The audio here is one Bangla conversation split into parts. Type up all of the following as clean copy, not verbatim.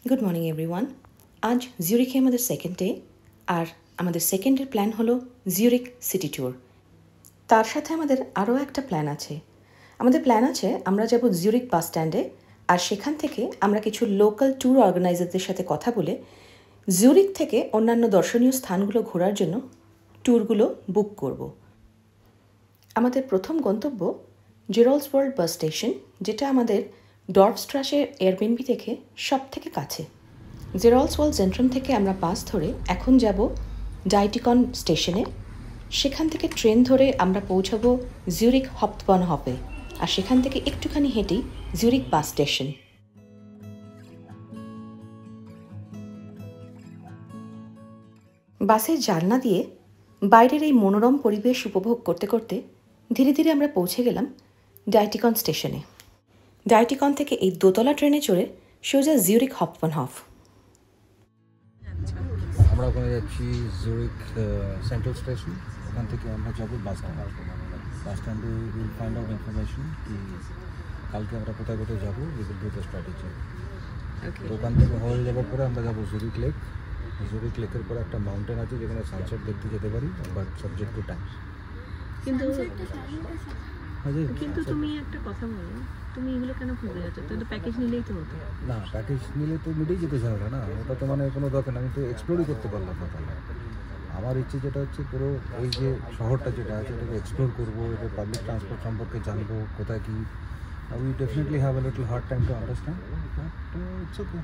Good morning everyone. আজ জিউরিখে আমাদের সেকেন্ড ডে, আর আমাদের সেকেন্ডের প্ল্যান হলো জিউরিক সিটি ট্যুর। তার সাথে আমাদের আরও একটা প্ল্যান আছে। আমরা যাব জিউরিক বাস স্ট্যান্ডে, আর সেখান থেকে আমরা কিছু লোকাল ট্যুর অর্গানাইজারদের সাথে কথা বলে জিউরিক থেকে অন্যান্য দর্শনীয় স্থানগুলো ঘোরার জন্য ট্যুরগুলো বুক করব। আমাদের প্রথম গন্তব্য জেরল্ডস ওয়ার্ল্ড বাস স্টেশন, যেটা আমাদের ডর্ফস্ট্রাসের এয়ারবিএনবি থেকে সব থেকে কাছে। জেরল্ডস ওয়ার্ল্ড সেন্ট্রাম থেকে আমরা বাস ধরে এখন যাব ডাইটিকন স্টেশনে। সেখান থেকে ট্রেন ধরে আমরা পৌঁছাবো জিউরিক হাউপ্টবানহফে, আর সেখান থেকে একটুখানি হেঁটেই জিউরিক বাস স্টেশন। বাসের জানলা দিয়ে বাইরের এই মনোরম পরিবেশ উপভোগ করতে করতে ধীরে ধীরে আমরা পৌঁছে গেলাম ডাইটিকন স্টেশনে। ডাইটিকন থেকে এই দোতলা ট্রেনে চড়ে সোজা জিউরিক হাউপ্টবানহফ। আমরা ওখানে যাচ্ছি জিউরিক সেন্ট্রাল স্টেশন। ওখান থেকে আমরা যাবো বাস স্ট্যান্ডে উইল ফাইন্ড আউট ইনফরমেশন কি কালকে আমরা কোথায় কোথায় যাবো, উইল ডু দ্য স্ট্র্যাটেজি। তো ওখান থেকে হয়ে যাওয়ার পরে আমরা যাবো জিউরিক লেক। জিউরিক লেকের পরে একটা মাউন্টেন আছে যেখানে সানসেট দেখতে যেতে পারি, বাট সাবজেক্ট টু টাইম। কিন্তু তুমি একটা কথা বলো, তুমি এগুলো কেন খুঁজে যাচ্ছ? তো প্যাকেজ নিলেই তো হতো না। প্যাকেজ নিলে তো মিটেই যেতে চাবে না, ওটা তো মানে কোনো দরকার না। আমি তো এক্সপ্লোরই করতে পারলাম না। তাহলে আমার ইচ্ছে যেটা হচ্ছে পুরো এই যে শহরটা যেটা আছে এটাকে এক্সপ্লোর করবো, এটা পাবলিক ট্রান্সপোর্ট সম্পর্কে জানবো, কোথায় কী। We definitely have a little hard time to understand, but it's okay.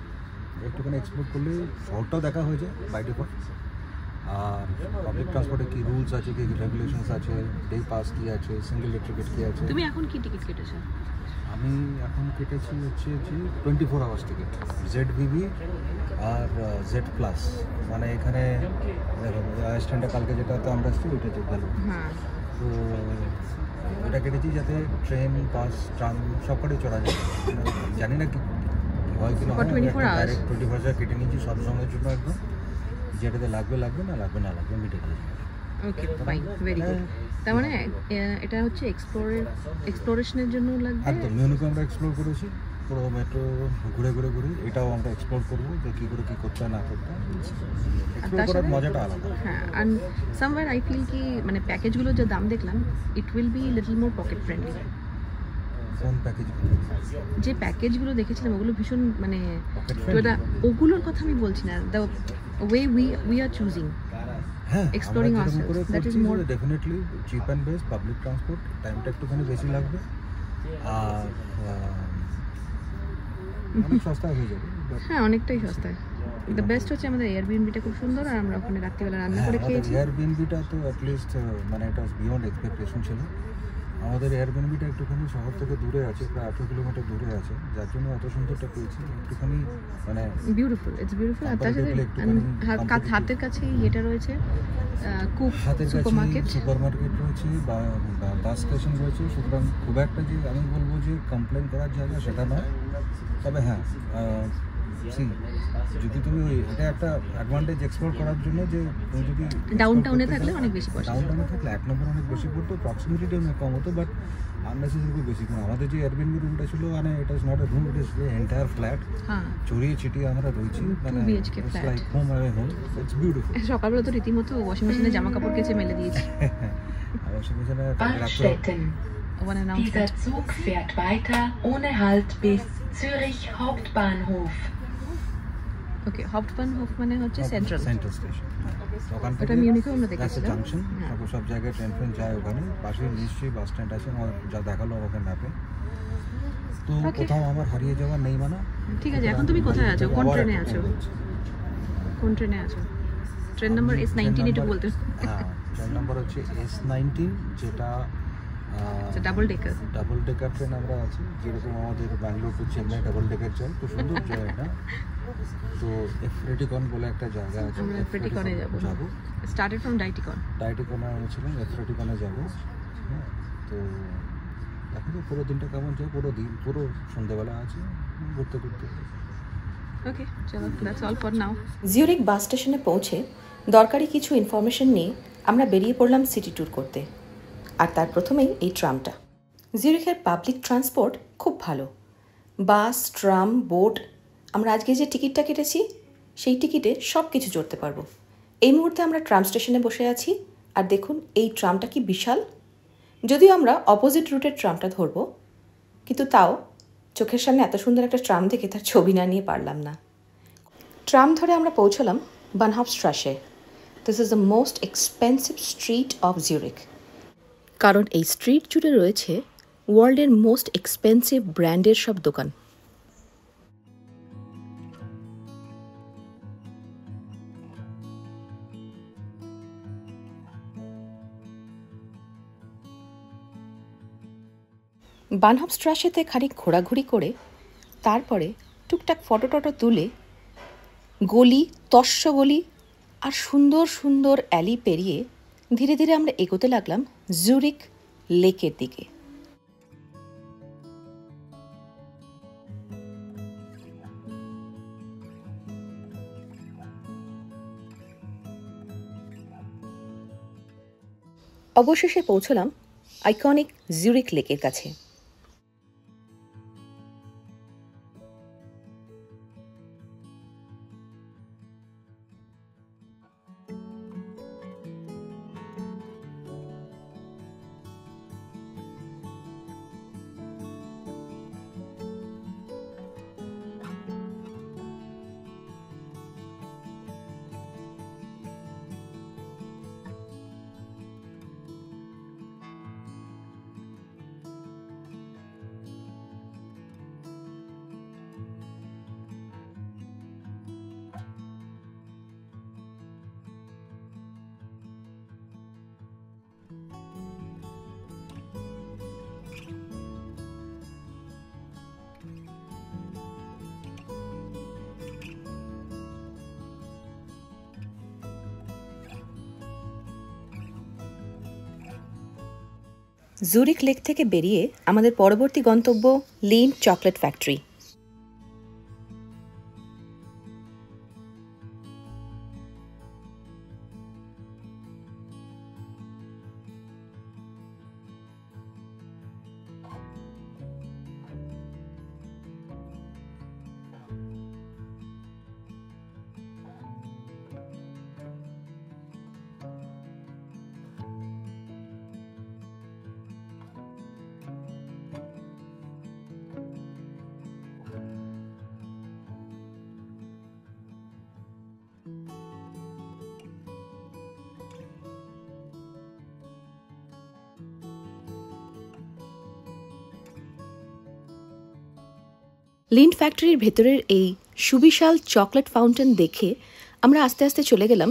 একটুখানি এক্সপ্লোর করলে শহরটাও দেখা হয়ে যায় বাই ডিফল্ট। আর পাবলিক ট্রান্সপোর্টে কী রুলস আছে, কী রেগুলেশনস আছে, ডে পাস কী আছে, সিঙ্গেল ডে টিকিট কী আছে। তুমি এখন কি টিকিট কেটেছো? আমি এখন কেটেছি হচ্ছে যে 24 আওয়ার্স টিকিট, ZVV আর জেড প্লাস। মানে এখানে স্ট্যান্ডে কালকে যেটাতে আমরা এসেছি ওইটা যে গেল। তো ওটা কেটেছি যাতে ট্রেন, বাস, ট্রাম সব কটাই চড়া যায়। জানি না কি হয় কিনা, ডাইরেক্ট 24 আওয়ার কেটে নিয়েছি সব সময়ের জন্য একদম। যেটাতে লাগবে লাগবে, না লাগবে না লাগবে, মিটে গেলে। ওকে, ফাইন, ভেরি গুড। তার মানে এটা হচ্ছে এক্সপ্লোরেশনের জন্য লাগবে। একদম মিউনিকে আমরা এক্সপ্লোর করেছি পুরো মেট্রো ঘুরে ঘুরে ঘুরে, এটাও আমরা এক্সপ্লোর করবো যে কী করে কী করতে হয় না করতে হয়। এক্সপ্লোর করার মজাটা আলাদা। হ্যাঁ, অ্যান্ড সামওয়্যার আই ফিল কি মানে প্যাকেজগুলোর যে দাম দেখলাম, it will be little more pocket friendly. কোন প্যাকেজ? যে প্যাকেজগুলো দেখেছিলাম ওগুলো ভীষণ মানে ওগুলোর কথা আমি বলছি না, the way we are choosing exploring ourselves, that is more definitely cheap and best public transport। টাইমটা একটুখানি বেশি লাগবে আর অনেক সস্তা হয়ে যাবে। হ্যাঁ, অনেকটাই সস্তায়। দ্য বেস্ট হচ্ছে আমাদের এয়ারবিএনবিটা খুব সুন্দর, আর আমরা ওখানে রাত্রিবেলা রান্না করে খেয়েছি। এয়ারবিএনবিটা তো অ্যাটলিস্ট মানে এটা বিয়ন্ড এক্সপেকটেশন ছিল। আমাদের এয়ারবিএনবিটা একটুখানি শহর থেকে দূরে আছে, প্রায় 18 কিলোমিটার দূরে আছে, যার জন্য এত সুন্দরটা পেয়েছি। একটুখানি মানে বিউটিফুল, ইটস বিউটিফুল। আর তার সাথে হাতের কাছেই এটা রয়েছে, কুক সুপারমার্কেট রয়েছে বা বাস স্টেশন রয়েছে। সুতরাং খুব একটা যে আমি বলবো যে কমপ্লেন করার জায়গা সেটা নয়। তবে হ্যাঁ, যদি তুমি এটা একটা অ্যাডভান্টেজ এক্সপ্লোর করার জন্য যে তুমি যদি ডাউনটাউনে থাকলে অনেক বেশি পড়ে। ডাউনটাউনে থাকলে এক নম্বর অনেক বেশি পড়তো, প্রক্সিমিটিটা অনেক কম হতো, বাট আননেসেসারি বেশি। কারণ আমাদের যে এয়ারবিএনবি রুমটা ছিল, মানে এটা is not a room, it is entire flat. ছড়িয়ে ছিটিয়ে আমরা রয়েছি, মানে it's like home away home. It's beautiful. সকালবেলা তো রীতিমতো ওয়াশিং মেশিনে জামা কাপড় কেচে মেলে দিয়েছি। ওয়াশিং মেশিনে Dieser Zug fährt weiter ohne Halt bis Zürich Hauptbahnhof. ওকে, হাউপ্টবানহফ মানে হচ্ছে সেন্ট্রাল স্টেশন। ওখান থেকে মিউনিকেও আমরা দেখেছিলাম জাংশন, তারপর সব জায়গায় ট্রেন ফ্রেন যায় ওখানে। পাশে নিশ্চয়ই বাস স্ট্যান্ড আছে, আমার যা দেখালো আমাকে ম্যাপে। তো কোথাও আমার হারিয়ে যাওয়া নেই মানে। ঠিক আছে, এখন তুমি কোথায় আছো? কোন ট্রেনে আছো? কোন ট্রেনে আছো? ট্রেন নাম্বার S19 একটু বলতে। হ্যাঁ, ট্রেন নাম্বার হচ্ছে S19, যেটা ডাবল ডেকার ট্রেন আমরা আছি। যেরকম আমাদের Bangalore to Chennai double decker যায়, খুব সুন্দর জায়গা। তো এফ্রেটিকন বলে একটা জায়গা আছে, আমরা এফ্রেটিকনে যাবো। স্টার্টেড ফ্রম ডাইটিকনে ছিলাম, এফ্রেটিকনে যাবো। হ্যাঁ, তো দেখা যায় পুরো দিনটা কেমন যায়। পুরো সন্ধ্যাবেলা আছে ঘুরতে ঘুরতে। ওকে, চলো, that's all for now. Zurich বাস স্টেশনে পৌঁছে দরকারি কিছু ইনফরমেশন নিয়ে আমরা বেরিয়ে পড়লাম সিটি ট্যুর করতে। আর তার প্রথমেই এই ট্রামটা। জিউরিখের পাবলিক ট্রান্সপোর্ট খুব ভালো। বাস, ট্রাম, বোট আমরা আজকে যে টিকিটটা কেটেছি সেই টিকিটে সব কিছু চড়তে পারবো। এই মুহূর্তে আমরা ট্রাম স্টেশনে বসে আছি, আর দেখুন এই ট্রামটা কি বিশাল। যদিও আমরা অপোজিট রুটের ট্রামটা ধরবো, কিন্তু তাও চোখের সামনে এত সুন্দর একটা ট্রাম দেখে তার ছবি না নিয়ে পারলাম না। ট্রাম ধরে আমরা পৌঁছলাম Bahnhofstrasse. This is the most expensive street of Zurich, কারণ এই স্ট্রিট জুড়ে রয়েছে ওয়ার্ল্ডের মোস্ট এক্সপেন্সিভ ব্র্যান্ডের সব দোকান। বানহফস্ট্রাসেতে খানিক ঘোরাঘুরি করে তারপরে টুকটাক ফটো টটো তুলে গলি, তস্য গলি আর সুন্দর সুন্দর অ্যালি পেরিয়ে ধীরে ধীরে আমরা এগোতে লাগলাম জিউরিখ লেকের দিকে। অবশেষে পৌঁছলাম আইকনিক জিউরিখ লেকের কাছে। জুরিখ লেক থেকে বেরিয়ে আমাদের পরবর্তী গন্তব্য লিন্ড চকলেট ফ্যাক্টরি। লিন্ড ফ্যাক্টরির ভেতরের এই সুবিশাল চকলেট ফাউন্টেন দেখে আমরা আস্তে আস্তে চলে গেলাম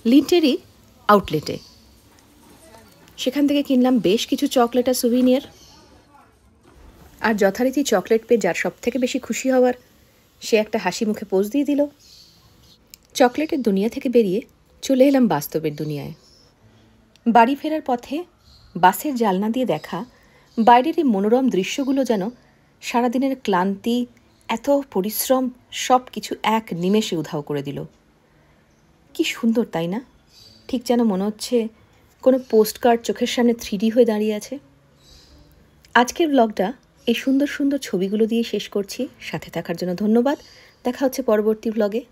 লিন্ডেরই আউটলেটে। সেখান থেকে কিনলাম বেশ কিছু চকলেট আর সুভিনিয়ার। আর যথারীতি চকলেট পেয়ে যার সব থেকে বেশি খুশি হওয়ার সে একটা হাসি মুখে পোজ দিয়ে দিল। চকলেটের দুনিয়া থেকে বেরিয়ে চলে এলাম বাস্তবের দুনিয়ায়। বাড়ি ফেরার পথে বাসের জানলা দিয়ে দেখা বাইরের এই মনোরম দৃশ্যগুলো যেন সারাদিনের ক্লান্তি, এত পরিশ্রম সব কিছু এক নিমেষে উধাও করে দিল। কি সুন্দর তাই না? ঠিক যেন মনে হচ্ছে কোনো পোস্টকার্ড চোখের সামনে 3D হয়ে দাঁড়িয়ে আছে। আজকের ব্লগটা এই সুন্দর সুন্দর ছবিগুলো দিয়ে শেষ করছি। সাথে থাকার জন্য ধন্যবাদ। দেখা হচ্ছে পরবর্তী ব্লগে।